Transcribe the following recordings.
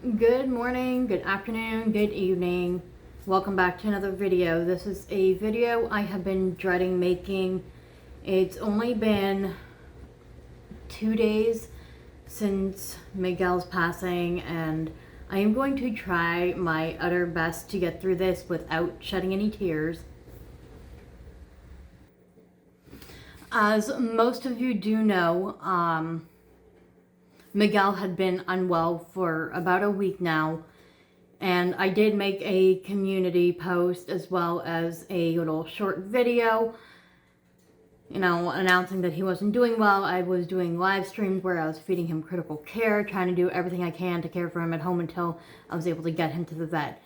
Good morning, good afternoon, good evening. Welcome back to another video. This is a video I have been dreading making. It's only been 2 days since Miguel's passing, and I am going to try my utter best to get through this without shedding any tears. As most of you do know, Miguel had been unwell for about a week now, and I did make a community post as well as a little short video, announcing that he wasn't doing well. I was doing live streams where I was feeding him critical care, trying to do everything I can to care for him at home until I was able to get him to the vet.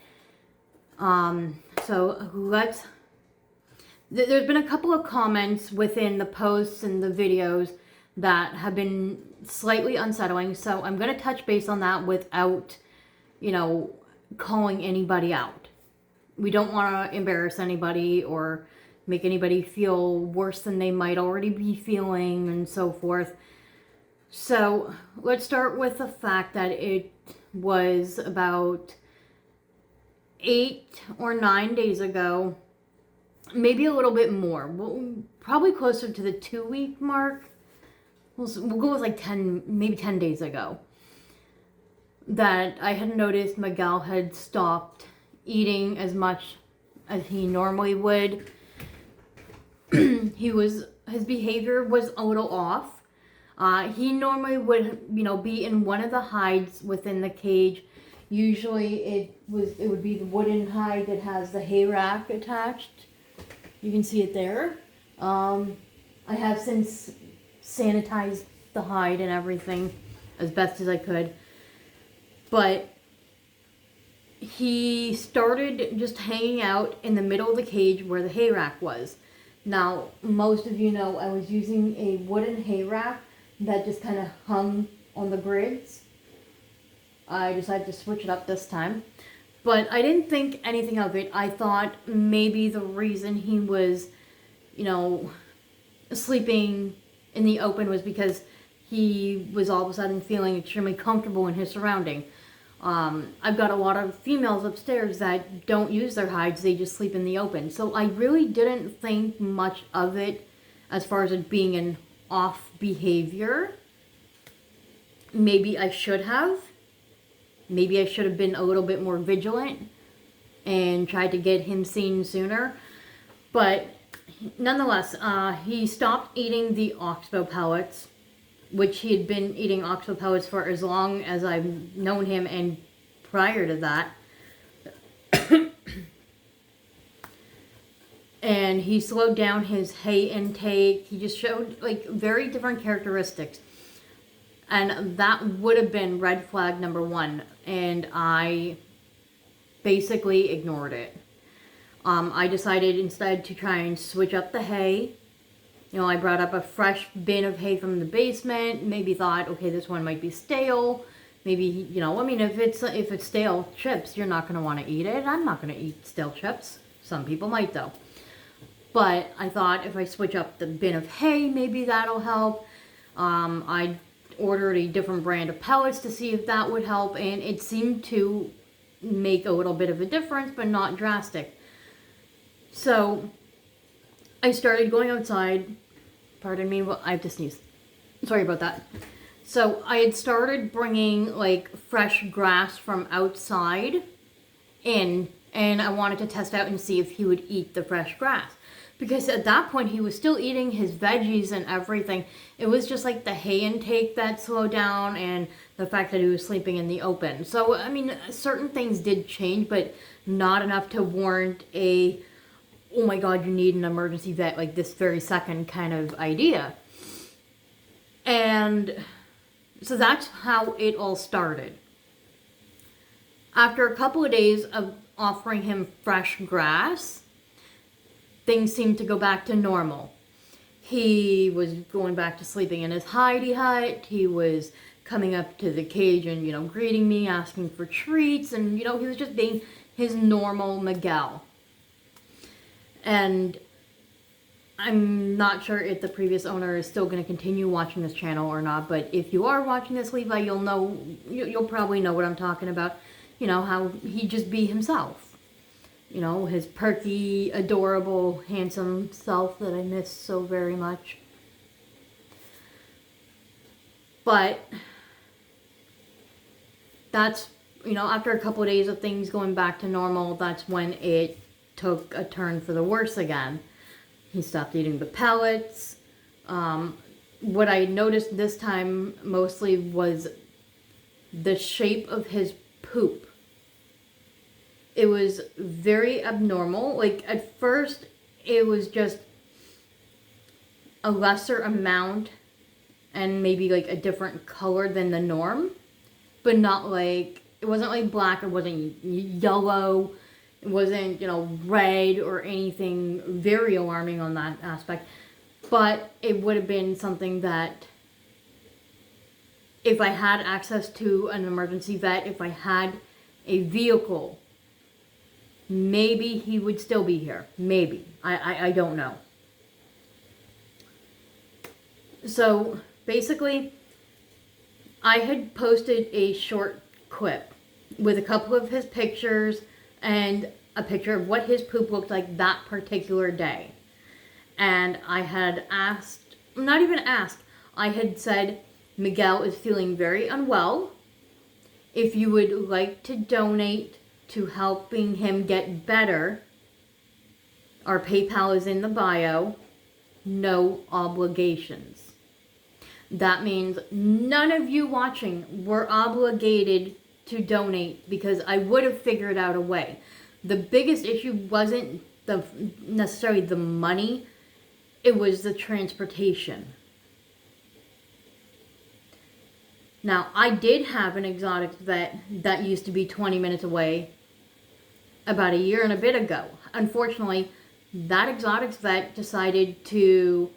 There's been a couple of comments within the posts and the videos that have been slightly unsettling, so I'm going to touch base on that without, calling anybody out. We don't want to embarrass anybody or make anybody feel worse than they might already be feeling and so forth. So let's start with the fact that it was about 8 or 9 days ago, maybe a little bit more, probably closer to the 2-week mark. We'll go with like 10 days ago, that I had noticed Miguel had stopped eating as much as he normally would. His behavior was a little off. He normally would, be in one of the hides within the cage. Usually it would be the wooden hide that has the hay rack attached. You can see it there. I have since sanitized the hide and everything as best as I could. But he started just hanging out in the middle of the cage where the hay rack was. Now, most of you know I was using a wooden hay rack that just kind of hung on the grids. I decided to switch it up this time. But I didn't think anything of it. I thought maybe the reason he was, sleeping in the open was because he was all of a sudden feeling extremely comfortable in his surrounding. I've got a lot of females upstairs that don't use their hides, they just sleep in the open. So I really didn't think much of it as far as it being an off behavior. Maybe I should have. Maybe I should have been a little bit more vigilant and tried to get him seen sooner. But nonetheless, he stopped eating the oxbow pellets, which he had been eating oxbow pellets for as long as I've known him and prior to that. And he slowed down his hay intake. He just showed very different characteristics. And that would have been red flag number 1. And I basically ignored it. I decided instead to try and switch up the hay. I brought up a fresh bin of hay from the basement. Maybe thought, okay, this one might be stale. Maybe, if it's stale chips, you're not going to want to eat it. I'm not going to eat stale chips. Some people might, though. But I thought if I switch up the bin of hay, maybe that'll help. I ordered a different brand of pellets to see if that would help, and it seemed to make a little bit of a difference, but not drastic. So I started going outside. Pardon me, I have to sneeze. Sorry about that. So I had started bringing fresh grass from outside in, and I wanted to test out and see if he would eat the fresh grass. Because at that point, he was still eating his veggies and everything. It was just the hay intake that slowed down and the fact that he was sleeping in the open. So, certain things did change, but not enough to warrant a, oh my God, you need an emergency vet this very second kind of idea. And so that's how it all started. After a couple of days of offering him fresh grass, things seemed to go back to normal. He was going back to sleeping in his hidey hut. He was coming up to the cage and, greeting me, asking for treats. And, he was just being his normal Miguel. And I'm not sure if the previous owner is still going to continue watching this channel or not, but if you are watching this, Levi, you'll probably know what I'm talking about. You know, how he just be himself. You know, his perky, adorable, handsome self that I miss so very much. But that's, you know, after a couple of days of things going back to normal, that's when it took a turn for the worse again. He stopped eating the pellets. What I noticed this time mostly was the shape of his poop. It was very abnormal. Like, at first, it was just a lesser amount and maybe like a different color than the norm, but not like, it wasn't like black, it wasn't yellow, it wasn't, you know, red or anything very alarming on that aspect. But it would have been something that, if I had access to an emergency vet, if I had a vehicle, maybe he would still be here. Maybe. I don't know. So, basically, I had posted a short clip with a couple of his pictures and a picture of what his poop looked like that particular day. And I had asked, not even asked, I had said, Miguel is feeling very unwell. If you would like to donate to helping him get better, our PayPal is in the bio. No obligations. That means none of you watching were obligated to donate, because I would have figured out a way. The biggest issue wasn't necessarily the money, it was the transportation. Now, I did have an exotic vet that used to be 20 minutes away about a year and a bit ago. Unfortunately, that exotics vet decided to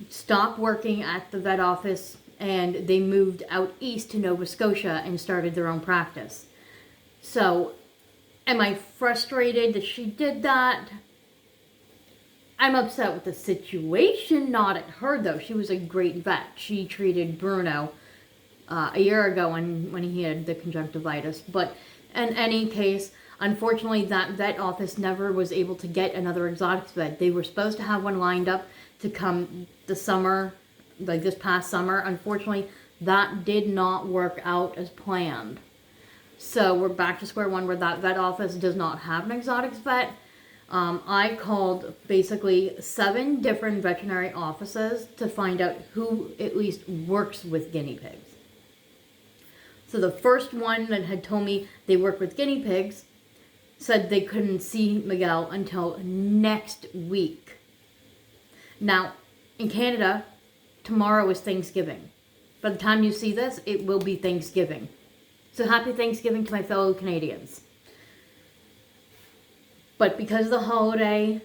stop working at the vet office, and they moved out east to Nova Scotia and started their own practice. So, am I frustrated that she did that? I'm upset with the situation, not at her though. She was a great vet. She treated Bruno a year ago when he had the conjunctivitis. But in any case, unfortunately, that vet office never was able to get another exotics vet. They were supposed to have one lined up to come the summer, like this past summer. Unfortunately, that did not work out as planned. So we're back to square one where that vet office does not have an exotics vet. I called basically 7 different veterinary offices to find out who at least works with guinea pigs. So the first one that had told me they work with guinea pigs said they couldn't see Miguel until next week. Now, in Canada, tomorrow is Thanksgiving. By the time you see this, it will be Thanksgiving. So happy Thanksgiving to my fellow Canadians. But because of the holiday,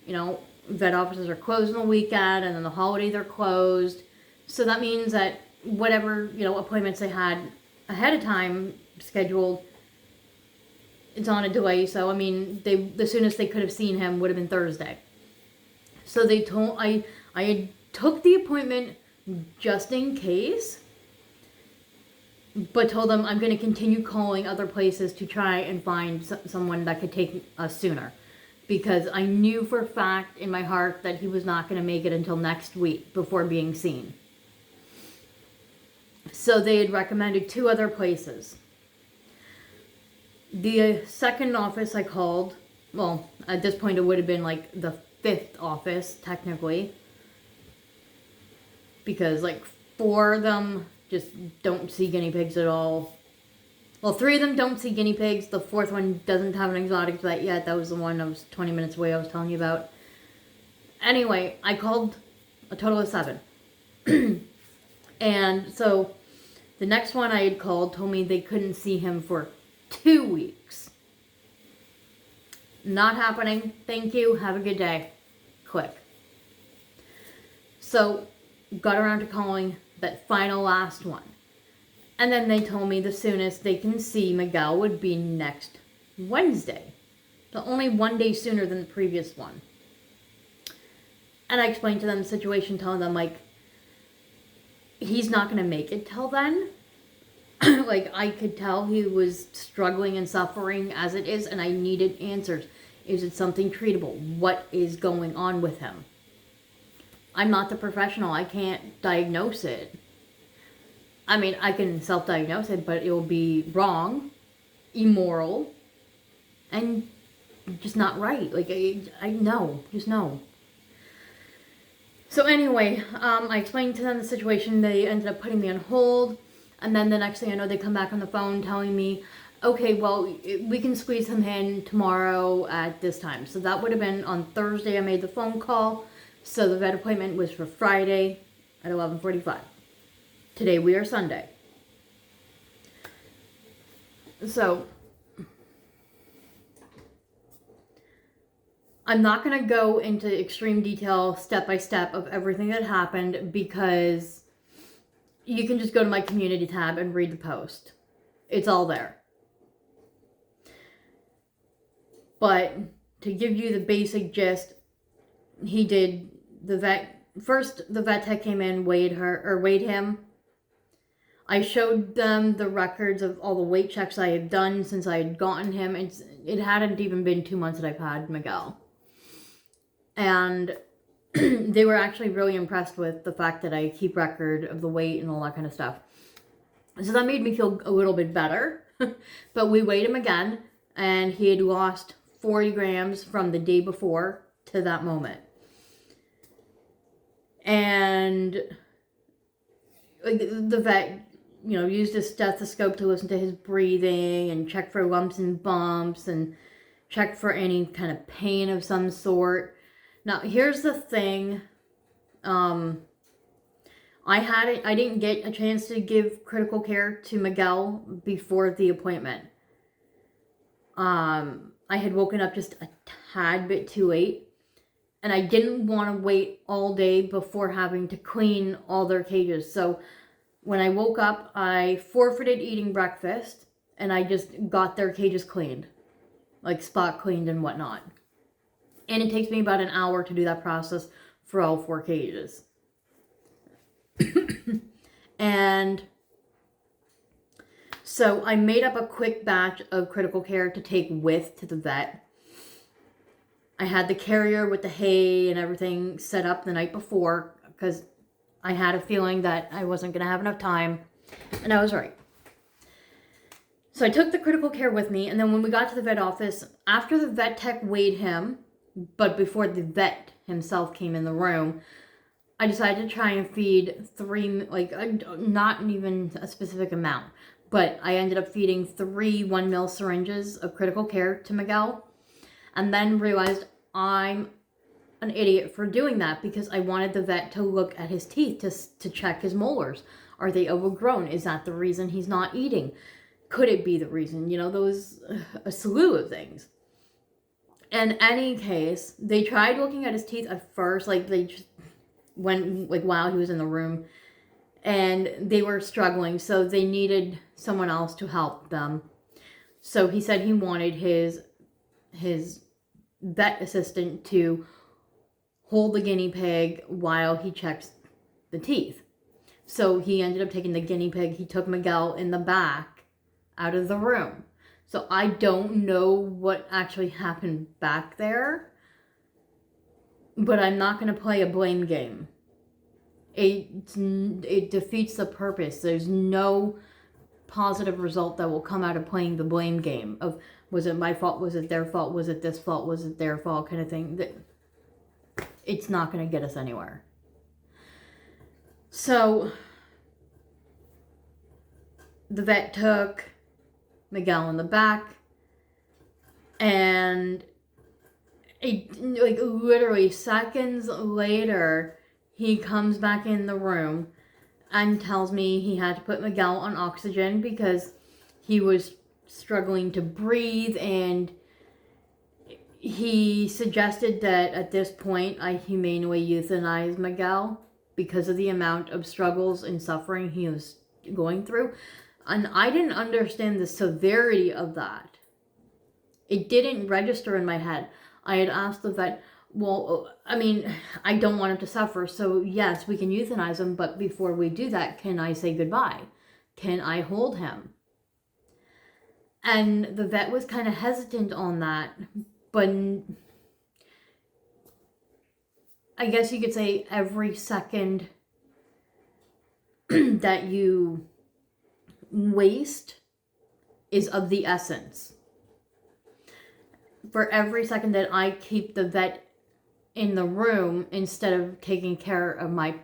you know, vet offices are closed on the weekend, and then the holiday they're closed. So that means that whatever, you know, appointments they had ahead of time scheduled, it's on a delay. So, I mean, the soonest they could have seen him would have been Thursday. So they told, I had took the appointment just in case, but told them I'm going to continue calling other places to try and find someone that could take us sooner. Because I knew for a fact in my heart that he was not going to make it until next week before being seen. So they had recommended 2 other places. The second office I called, well, at this point it would have been like the 5th office, technically. Because like 4 of them just don't see guinea pigs at all. Well, 3 of them don't see guinea pigs. The 4th one doesn't have an exotic vet yet. That was the one I was 20 minutes away I was telling you about. Anyway, I called a total of 7. And so the next one I had called told me they couldn't see him for 2 weeks. Not happening. Thank you. Have a good day. Click. So got around to calling that final last one. And then they told me the soonest they can see Miguel would be next Wednesday. So only 1 day sooner than the previous one. And I explained to them the situation, telling them, like, he's not going to make it till then. Like, I could tell he was struggling and suffering as it is, and I needed answers. Is it something treatable? What is going on with him? I'm not the professional. I can't diagnose it. I mean, I can self-diagnose it, but it will be wrong, immoral, and just not right. Like, I know. Just know. So anyway, I explained to them the situation. They ended up putting me on hold. And then the next thing I know, they come back on the phone telling me, okay, well, we can squeeze him in tomorrow at this time. So that would have been on Thursday. I made the phone call. So the vet appointment was for Friday at 11:45. Today we are Sunday. So I'm not going to go into extreme detail, step by step, of everything that happened, because you can just go to my community tab and read the post. It's all there. But to give you the basic gist, the vet tech came in, weighed him. I showed them the records of all the weight checks I had done since I had gotten him. It hadn't even been 2 months that I've had Miguel. And they were actually really impressed with the fact that I keep record of the weight and all that kind of stuff. So that made me feel a little bit better. But we weighed him again, and he had lost 40 grams from the day before to that moment. And like, the vet, used a stethoscope to listen to his breathing and check for lumps and bumps and check for any kind of pain of some sort. Now, here's the thing. I didn't get a chance to give critical care to Miguel before the appointment. I had woken up just a tad bit too late, and I didn't want to wait all day before having to clean all their cages. So when I woke up, I forfeited eating breakfast, and I just got their cages cleaned, like spot cleaned and whatnot. And it takes me about an hour to do that process for all 4 cages. And so I made up a quick batch of critical care to take with to the vet. I had the carrier with the hay and everything set up the night before, because I had a feeling that I wasn't going to have enough time. And I was right. So I took the critical care with me. And then when we got to the vet office, after the vet tech weighed him, but before the vet himself came in the room, I decided to try and feed 3, not even a specific amount, but I ended up feeding 3 1 ml syringes of critical care to Miguel, and then realized I'm an idiot for doing that, because I wanted the vet to look at his teeth to check his molars. Are they overgrown? Is that the reason he's not eating? Could it be the reason? A slew of things. In any case, they tried looking at his teeth at first, they just went, while he was in the room, and they were struggling, so they needed someone else to help them. So he said he wanted his vet assistant to hold the guinea pig while he checks the teeth. So he ended up taking the guinea pig. He took Miguel in the back out of the room. So I don't know what actually happened back there, but I'm not going to play a blame game. It defeats the purpose. There's no positive result that will come out of playing the blame game of, was it my fault, was it their fault, was it this fault, was it their fault, kind of thing. It's not going to get us anywhere. So the vet took Miguel in the back, and literally seconds later, he comes back in the room and tells me he had to put Miguel on oxygen because he was struggling to breathe, and he suggested that at this point I humanely euthanize Miguel because of the amount of struggles and suffering he was going through. And I didn't understand the severity of that. It didn't register in my head. I had asked the vet, Well, I mean, I don't want him to suffer, so yes, we can euthanize him, but before we do that, can I say goodbye? Can I hold him? And the vet was kind of hesitant on that, but I guess you could say every second that you waste is of the essence. For every second that I keep the vet in the room instead of taking care of my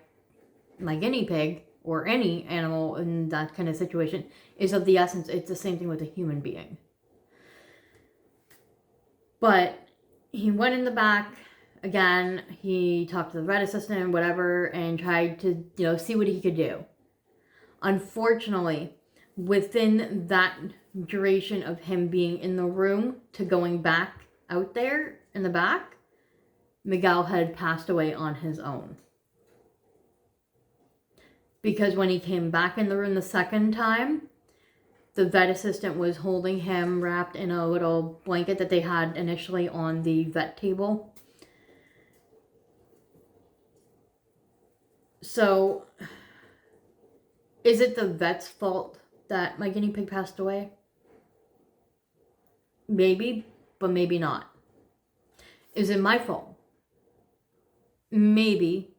guinea pig or any animal in that kind of situation is of the essence. It's the same thing with a human being. But he went in the back again. He talked to the vet assistant and whatever and tried to, see what he could do. Unfortunately, within that duration of him being in the room to going back out there in the back, Miguel had passed away on his own. Because when he came back in the room the second time, the vet assistant was holding him wrapped in a little blanket that they had initially on the vet table. So, is it the vet's fault that my guinea pig passed away? Maybe, but maybe not. Is it my fault? Maybe,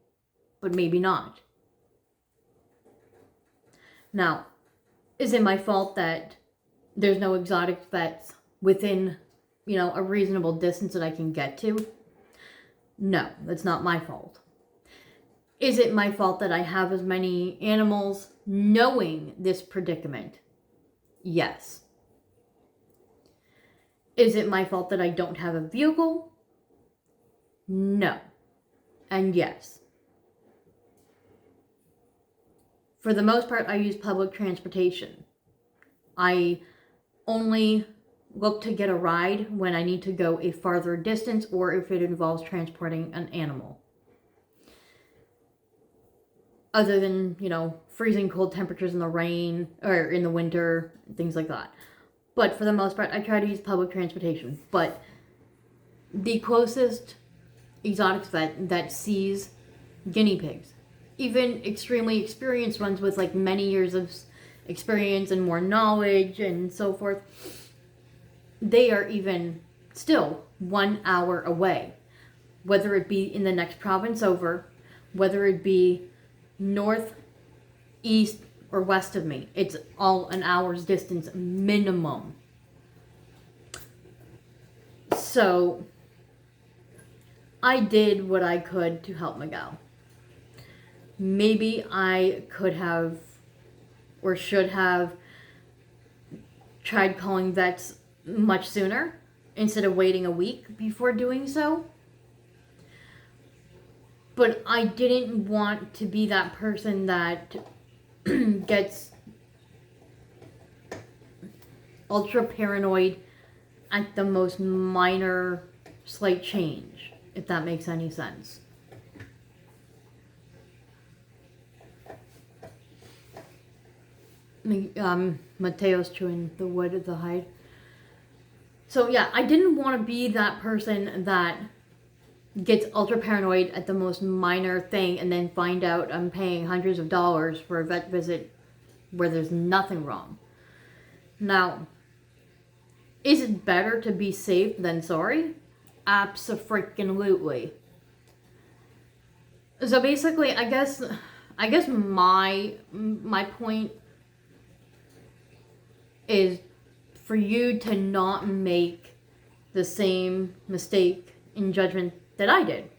but maybe not. Now, is it my fault that there's no exotic vets within, a reasonable distance that I can get to? No, that's not my fault. Is it my fault that I have as many animals knowing this predicament? Yes. Is it my fault that I don't have a vehicle? No. And yes. For the most part, I use public transportation. I only look to get a ride when I need to go a farther distance or if it involves transporting an animal. Other than, freezing cold temperatures in the rain or in the winter, things like that. But for the most part, I try to use public transportation. But the closest exotics vet that sees guinea pigs, even extremely experienced ones with many years of experience and more knowledge and so forth, they are even still 1 hour away. Whether it be in the next province over, whether it be north, east, or west of me, it's all an hour's distance minimum. So I did what I could to help Miguel. Maybe I could have or should have tried calling vets much sooner instead of waiting a week before doing so. But I didn't want to be that person that gets ultra paranoid at the most minor slight change, if that makes any sense. Mateo's chewing the wood of the hide. So yeah, I didn't want to be that person that gets ultra paranoid at the most minor thing and then find out I'm paying hundreds of dollars for a vet visit where there's nothing wrong. Now, is it better to be safe than sorry? Abso-freaking-lutely. So basically, I guess my point is for you to not make the same mistake in judgment that I did.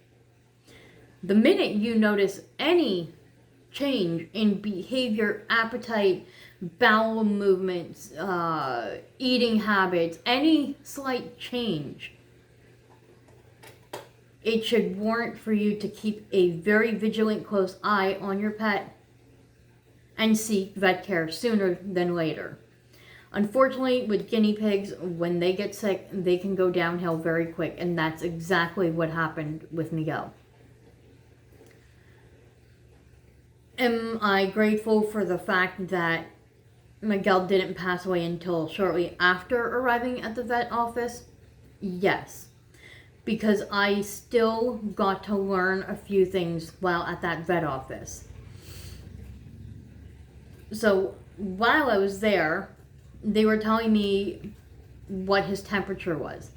The minute you notice any change in behavior, appetite, bowel movements, eating habits, any slight change, it should warrant for you to keep a very vigilant, close eye on your pet and seek vet care sooner than later. Unfortunately, with guinea pigs, when they get sick, they can go downhill very quick, and that's exactly what happened with Miguel. Am I grateful for the fact that Miguel didn't pass away until shortly after arriving at the vet office? Yes. because I still got to learn a few things while at that vet office. So while I was there, they were telling me what his temperature was.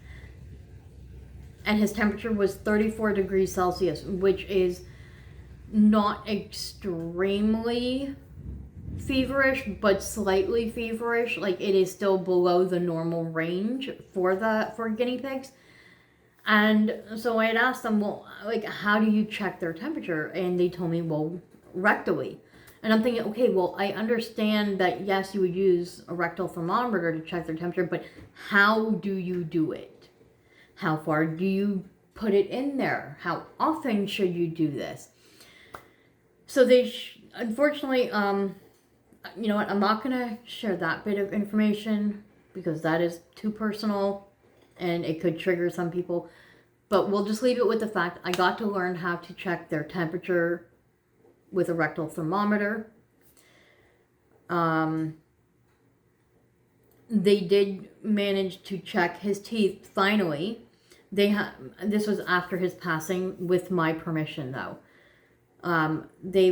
And his temperature was 34 degrees Celsius, which is not extremely feverish, but slightly feverish. Like, it is still below the normal range for guinea pigs. And so I had asked them, well, like, how do you check their temperature? And they told me, well, rectally. And I'm thinking, okay, well, I understand that, yes, you would use a rectal thermometer to check their temperature, but how do you do it? How far do you put it in there? How often should you do this? So unfortunately, you know what, I'm not going to share that bit of information because that is too personal and it could trigger some people. But we'll just leave it with the fact I got to learn how to check their temperature with a rectal thermometer. They did manage to check his teeth finally. This was after his passing, with my permission though. They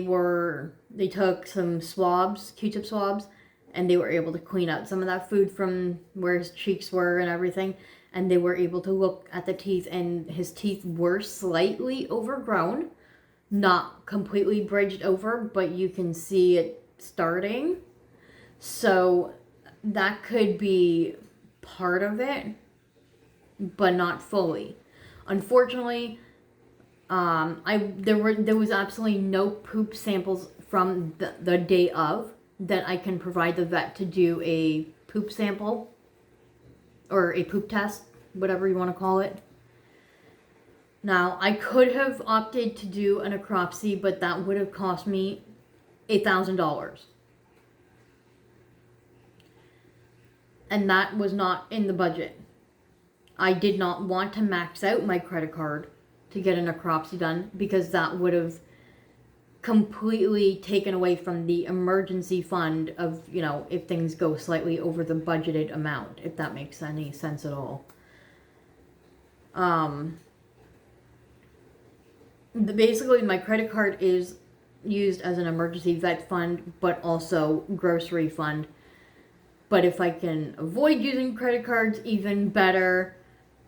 took some swabs, Q-tip swabs, and they were able to clean out some of that food from where his cheeks were and everything. And they were able to look at the teeth, and his teeth were slightly overgrown, not completely bridged over, but you can see it starting. So that could be part of it, but not fully. Unfortunately, there was absolutely no poop samples from the day of that I can provide the vet to do a poop sample or a poop test, whatever you want to call it. Now, I could have opted to do a necropsy, but that would have cost me $1,000. And that was not in the budget. I did not want to max out my credit card to get a necropsy done because that would have completely taken away from the emergency fund of, you know, if things go slightly over the budgeted amount, if that makes any sense at all. Basically, my credit card is used as an emergency vet fund, but also grocery fund. But if I can avoid using credit cards, even better.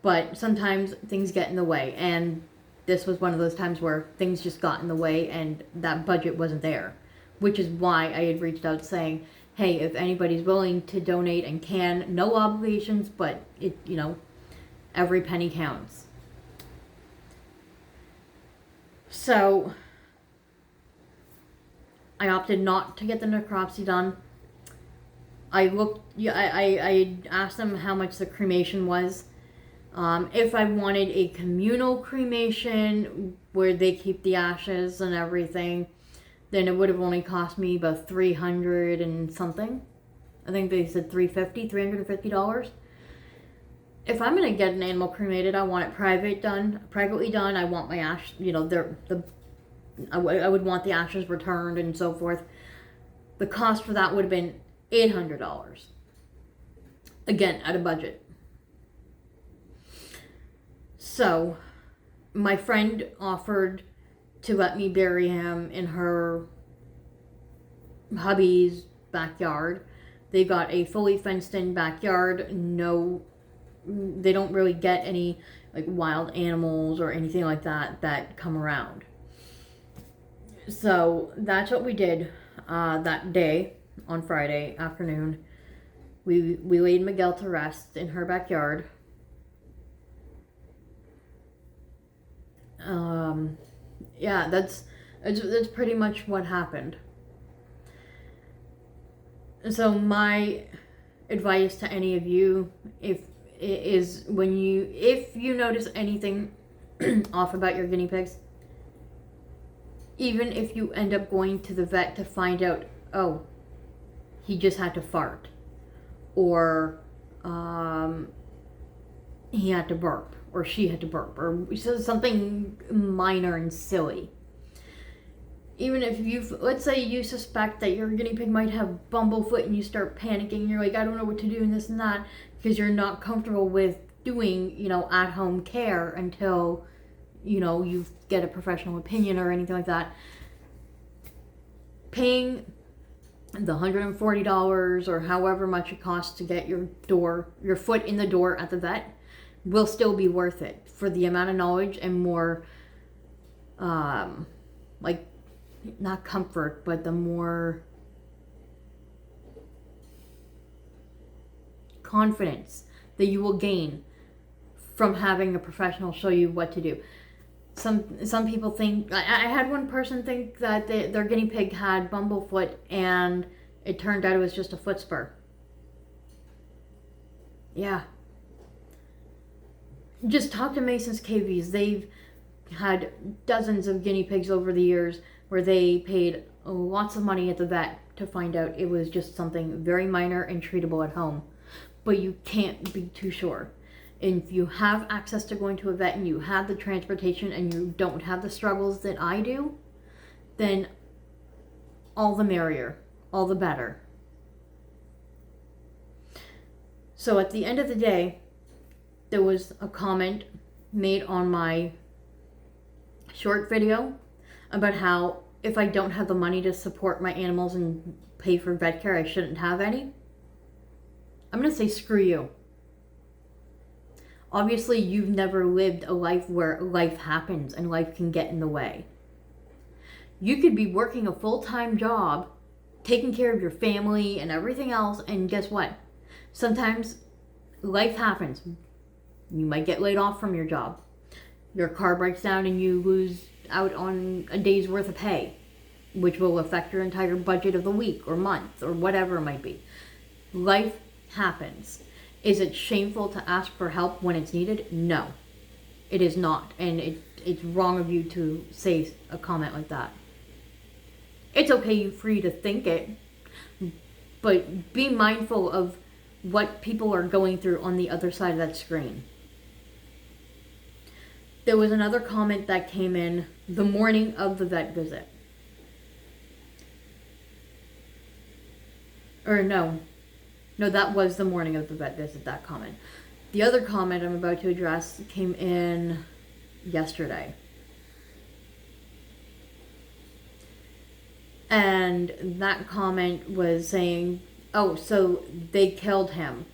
But sometimes things get in the way, and this was one of those times where things just got in the way and that budget wasn't there, which is why I had reached out saying, hey, if anybody's willing to donate and can, no obligations, but it, you know, every penny counts. So I opted not to get the necropsy done. I asked them how much the cremation was. If I wanted a communal cremation where they keep the ashes and everything, then it would have only cost me about $300 and something. I think they said $350. If I'm gonna get an animal cremated, I want it privately done. I want my ash, you know, I would want the ashes returned and so forth. The cost for that would have been $800. Again, out of budget. So, my friend offered to let me bury him in her hubby's backyard. They got a fully fenced-in backyard. No, they don't really get any like wild animals or anything like that come around. So that's what we did that day on Friday afternoon. We laid Miguel to rest in her backyard. Yeah, that's pretty much what happened. So my advice to any of you, if you notice anything off about your guinea pigs, even if you end up going to the vet to find out, oh, he just had to fart, or he had to burp, or she had to burp, or something minor and silly. Even if let's say you suspect that your guinea pig might have bumblefoot and you start panicking, you're like, I don't know what to do and this and that, because you're not comfortable with doing, at-home care until, you get a professional opinion or anything like that. Paying the $140 or however much it costs to get your foot in the door at the vet will still be worth it for the amount of knowledge and more, like, not comfort, but the more confidence that you will gain from having a professional show you what to do. Some people think, I had one person think that their guinea pig had bumblefoot, and it turned out it was just a foot spur. Yeah. Just talk to Mason's KVs. They've had dozens of guinea pigs over the years where they paid lots of money at the vet to find out it was just something very minor and treatable at home. But you can't be too sure. And if you have access to going to a vet and you have the transportation and you don't have the struggles that I do, then all the merrier, all the better. So at the end of the day, there was a comment made on my short video about how if I don't have the money to support my animals and pay for vet care, I shouldn't have any. I'm going to say screw you. Obviously, you've never lived a life where life happens and life can get in the way. You could be working a full-time job, taking care of your family and everything else, and guess what? Sometimes life happens. You might get laid off from your job. Your car breaks down and you lose out on a day's worth of pay, which will affect your entire budget of the week or month or whatever it might be. Life happens. Is it shameful to ask for help when it's needed? No, it is not. And it's wrong of you to say a comment like that. It's okay, you're free to think it, but be mindful of what people are going through on the other side of that screen. There was another comment that came in the morning of the vet visit. Or no, that was the morning of the vet visit, that comment. The other comment I'm about to address came in yesterday. And that comment was saying, oh, so they killed him.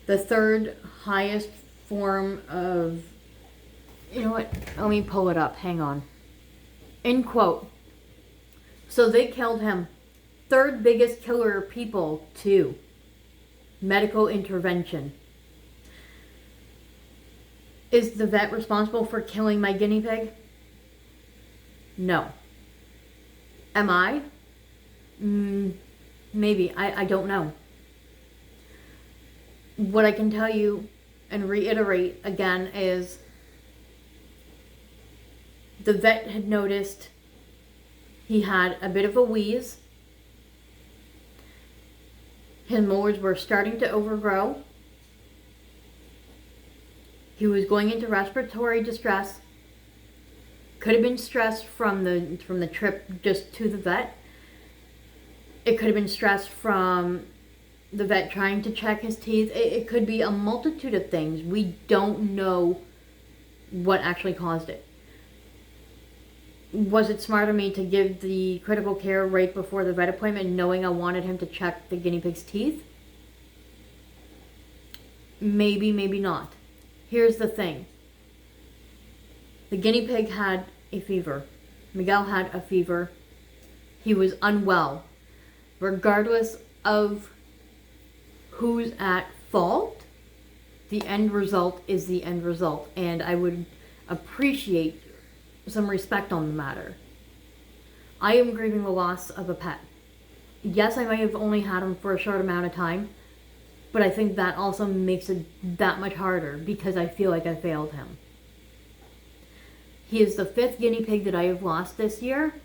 The third highest form of, you know what, let me pull it up, hang on. End quote. So they killed him. Third biggest killer of people, too. Medical intervention. Is the vet responsible for killing my guinea pig? No. Am I? Maybe. I don't know. What I can tell you and reiterate again is the vet had noticed he had a bit of a wheeze. His molars were starting to overgrow. He was going into respiratory distress. Could have been stress from the trip just to the vet. It could have been stress from the vet trying to check his teeth. It could be a multitude of things. We don't know what actually caused it. Was it smart of me to give the critical care right before the vet appointment, knowing I wanted him to check the guinea pig's teeth? Maybe, maybe not. Here's the thing. The guinea pig had a fever. Miguel had a fever. He was unwell. Regardless of who's at fault, the end result is the end result. And I would appreciate some respect on the matter. I am grieving the loss of a pet. Yes, I may have only had him for a short amount of time, but I think that also makes it that much harder because I feel like I failed him. He is the 5th guinea pig that I have lost this year.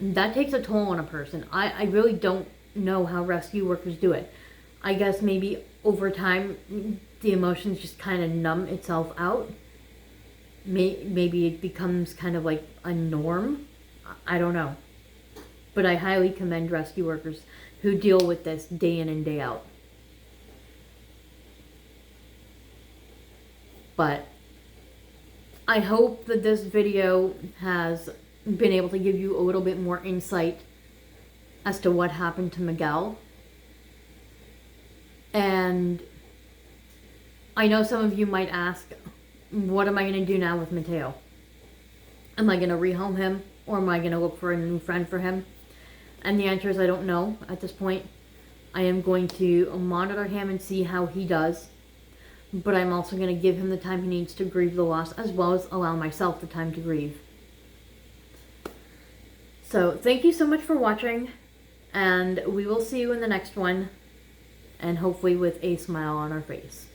That takes a toll on a person. I really don't know how rescue workers do it. I guess maybe over time the emotions just kind of numb itself out. Maybe it becomes kind of like a norm. I don't know. But I highly commend rescue workers who deal with this day in and day out. But I hope that this video has been able to give you a little bit more insight as to what happened to Miguel. And I know some of you might ask, what am I going to do now with Mateo? Am I going to rehome him, or am I going to look for a new friend for him? And the answer is I don't know at this point. I am going to monitor him and see how he does. But I'm also going to give him the time he needs to grieve the loss, as well as allow myself the time to grieve. So thank you so much for watching, and we will see you in the next one, and hopefully with a smile on our face.